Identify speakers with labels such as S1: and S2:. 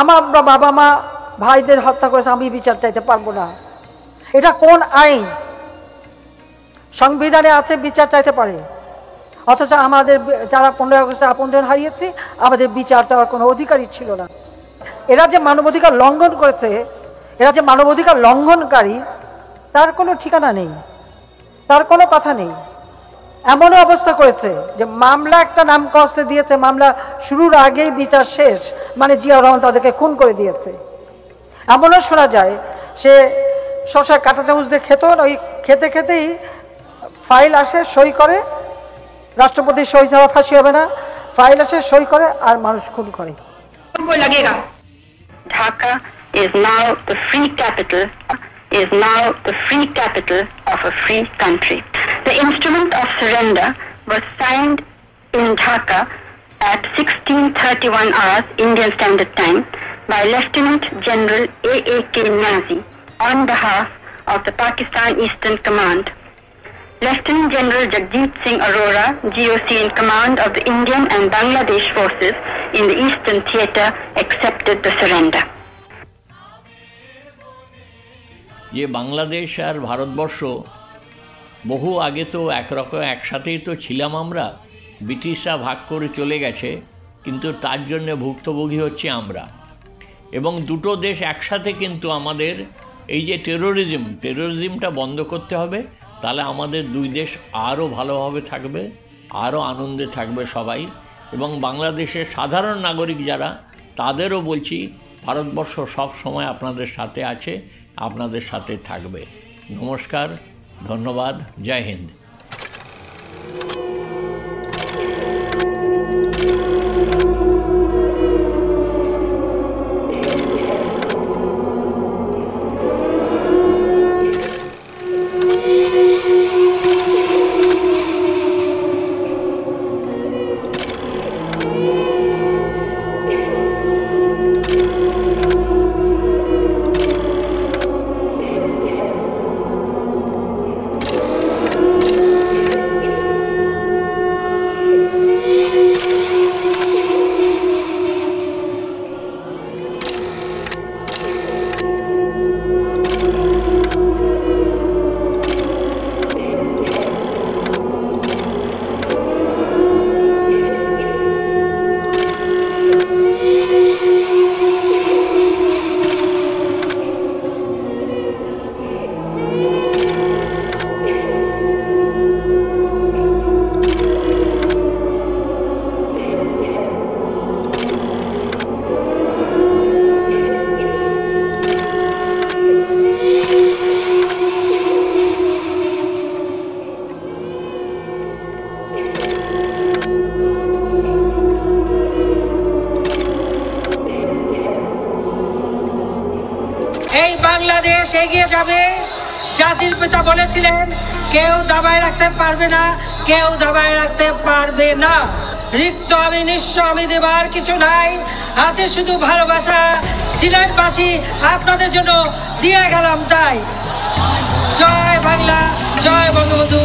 S1: আমার বাবা মা ভাইদের হত্যা করেছে, আমি বিচার চাইতে পারবো না। এটা কোন আইন? সংবিধানে আছে বিচার চাইতে পারে, অথচ আমাদের যারা 15 আগস্টে আপনজন হারিয়েছি আমাদের বিচার চাওয়ার কোনো অধিকারই ছিল না। এরা যে মানবাধিকার লঙ্ঘন করেছে, এরা যে মানবাধিকার লঙ্ঘনকারী, তার কোনো ঠিকানা নেই, তার কোনো কথা নেই। এমনও অবস্থা করেছে যে মামলা একটা নাম কষ্টে দিয়েছে, মামলা শুরুর আগেই বিচার শেষ, মানে জিয়াউর রহমান তাদেরকে খুন করে দিয়েছে। এমনও শোনা যায় সে সবসময় কাঁটা চামচ দিয়ে খেত, ওই খেতে খেতেই ফাইল আসে, সই করে, রাষ্ট্রপতি সই ছাড়া ফাঁসি হবে না, ফাইল আসে, সই করে, আর মানুষ খুন করে।
S2: Dhaka is now the free capital of a free country. The instrument of surrender was signed in Dhaka at 16:31 hours Indian Standard Time by Lieutenant General A.A.K. Niazi on behalf of the Pakistan Eastern Command. Lieutenant General Jagjit Singh Arora, GOC in command of the Indian and Bangladesh forces in the Eastern Theatre, accepted the surrender.
S3: যে বাংলাদেশ আর ভারতবর্ষ বহু আগে তো একরকম একসাথেই তো ছিলাম আমরা, ব্রিটিশরা ভাগ করে চলে গেছে, কিন্তু তার জন্য ভুক্তভোগী হচ্ছে আমরা। এবং দুটো দেশ একসাথে কিন্তু আমাদের এই যে টেরোরিজমটা বন্ধ করতে হবে, তাহলে আমাদের দুই দেশ আরও ভালোভাবে থাকবে, আরও আনন্দে থাকবে সবাই। এবং বাংলাদেশের সাধারণ নাগরিক যারা, তাদেরও বলছি ভারতবর্ষ সব সময় আপনাদের সাথে আছে, আপনাদের সাথে থাকবে। নমস্কার, ধন্যবাদ, জয় হিন্দ।
S1: বাংলাদেশ এগিয়ে যাবে। জাতির পিতা বলেছিলেন, কেউ দাবায় রাখতে পারবে না, কেউ দাবায় রাখতে পারবে না। রিক্ত আমি নিঃস্ব, আমি দেবার কিছু নাই, আছে শুধু ভালোবাসা। সিলেটবাসী আপনাদের জন্য দিয়ে গেলাম তাই। জয় বাংলা, জয় বঙ্গবন্ধু।